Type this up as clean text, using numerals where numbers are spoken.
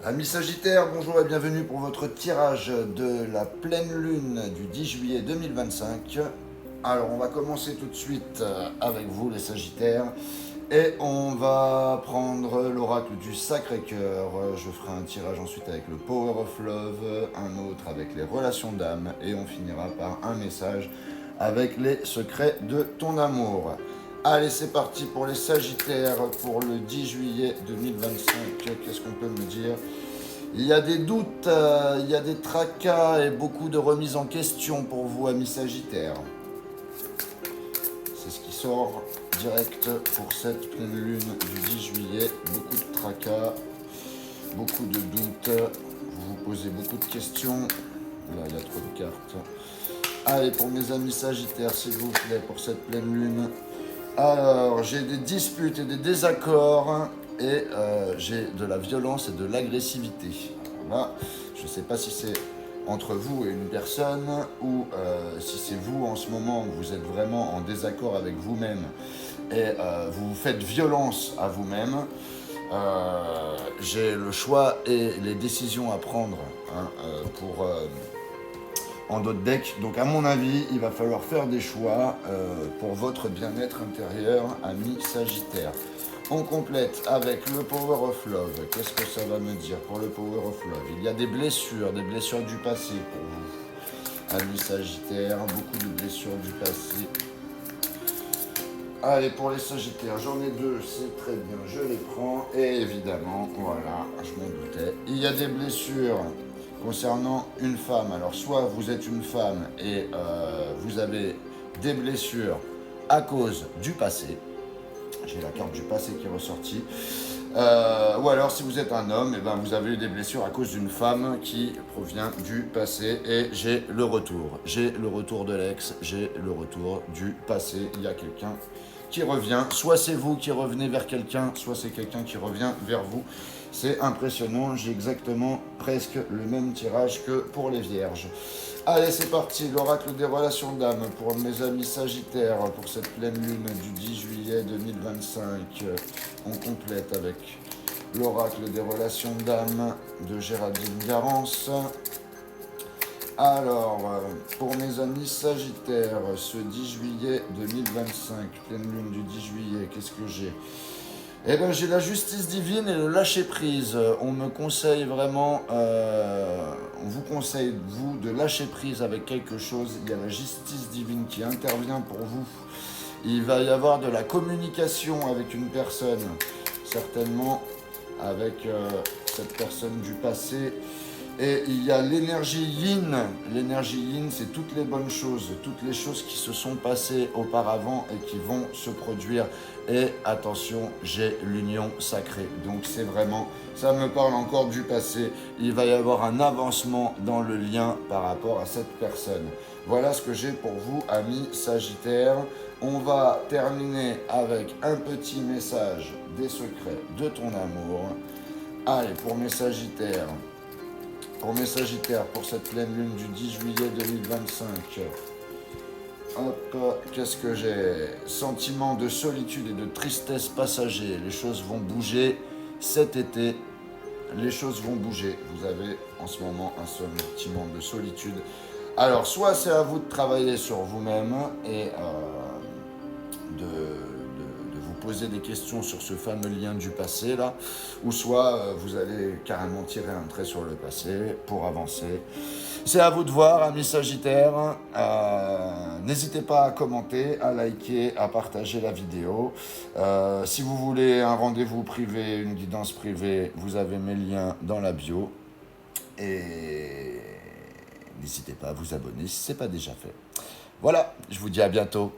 Amis Sagittaires, bonjour et bienvenue pour votre tirage de la pleine lune du 10 juillet 2025. Alors on va commencer tout de suite avec vous les Sagittaires et on va prendre l'oracle du Sacré-Cœur. Je ferai un tirage ensuite avec le Power of Love, un autre avec les relations d'âme et on finira par un message avec les secrets de ton amour. Allez, c'est parti pour les Sagittaires pour le 10 juillet 2025. Qu'est-ce qu'on peut me dire? Il y a des doutes, il y a des tracas et beaucoup de remises en question pour vous, amis Sagittaires. C'est ce qui sort direct pour cette pleine lune du 10 juillet. Beaucoup de tracas, beaucoup de doutes. Vous vous posez beaucoup de questions. Là, il y a trop de cartes. Allez, pour mes amis Sagittaires, s'il vous plaît, pour cette pleine lune. Alors, j'ai des disputes et des désaccords et j'ai de la violence et de l'agressivité. Alors là, je ne sais pas si c'est entre vous et une personne ou si c'est vous en ce moment où vous êtes vraiment en désaccord avec vous-même et vous faites violence à vous-même. J'ai le choix et les décisions à prendre pour en d'autres decks. Donc à mon avis, il va falloir faire des choix pour votre bien-être intérieur, amis Sagittaire. On complète avec le Power of Love. Qu'est-ce que ça va me dire pour le Power of Love? Il y a des blessures du passé pour vous, amis Sagittaire. Beaucoup de blessures du passé. Allez, pour les Sagittaires, j'en ai deux, c'est très bien, je les prends. Et évidemment, voilà, je m'en doutais. Il y a des blessures concernant une femme. Alors, soit vous êtes une femme et vous avez des blessures à cause du passé. J'ai la carte du passé qui est ressortie. Ou alors, si vous êtes un homme, et ben, vous avez eu des blessures à cause d'une femme qui provient du passé. Et j'ai le retour. J'ai le retour de l'ex, j'ai le retour du passé. Il y a quelqu'un qui revient. Soit c'est vous qui revenez vers quelqu'un, soit c'est quelqu'un qui revient vers vous. C'est impressionnant, j'ai exactement presque le même tirage que pour les vierges. Allez, c'est parti, l'oracle des relations d'âme pour mes amis Sagittaires pour cette pleine lune du 10 juillet 2025. On complète avec l'oracle des relations d'âme de Géraldine Garance. Alors, pour mes amis Sagittaires, ce 10 juillet 2025, pleine lune du 10 juillet, qu'est-ce que j'ai? Eh bien, j'ai la justice divine et le lâcher-prise. On me conseille vraiment, on vous conseille, vous, de lâcher prise avec quelque chose. Il y a la justice divine qui intervient pour vous. Il va y avoir de la communication avec une personne, certainement avec cette personne du passé. Et il y a l'énergie yin. L'énergie yin, c'est toutes les bonnes choses, toutes les choses qui se sont passées auparavant et qui vont se produire. Et attention, j'ai l'union sacrée. Donc c'est vraiment, ça me parle encore du passé. Il va y avoir un avancement dans le lien par rapport à cette personne. Voilà ce que j'ai pour vous, amis Sagittaires. On va terminer avec un petit message des secrets de ton amour. Allez, pour mes Sagittaires. Pour mes Sagittaires, pour cette pleine lune du 10 juillet 2025. Hop, qu'est-ce que j'ai? Sentiment de solitude et de tristesse passager. Les choses vont bouger cet été. Les choses vont bouger. Vous avez en ce moment un sentiment de solitude. Alors, soit c'est à vous de travailler sur vous-même et de vous poser des questions sur ce fameux lien du passé là, ou soit vous allez carrément tirer un trait sur le passé pour avancer. C'est à vous de voir, amis Sagittaires. N'hésitez pas à commenter, à liker, à partager la vidéo. Si vous voulez un rendez-vous privé, une guidance privée, vous avez mes liens dans la bio. Et n'hésitez pas à vous abonner si ce n'est pas déjà fait. Voilà, je vous dis à bientôt.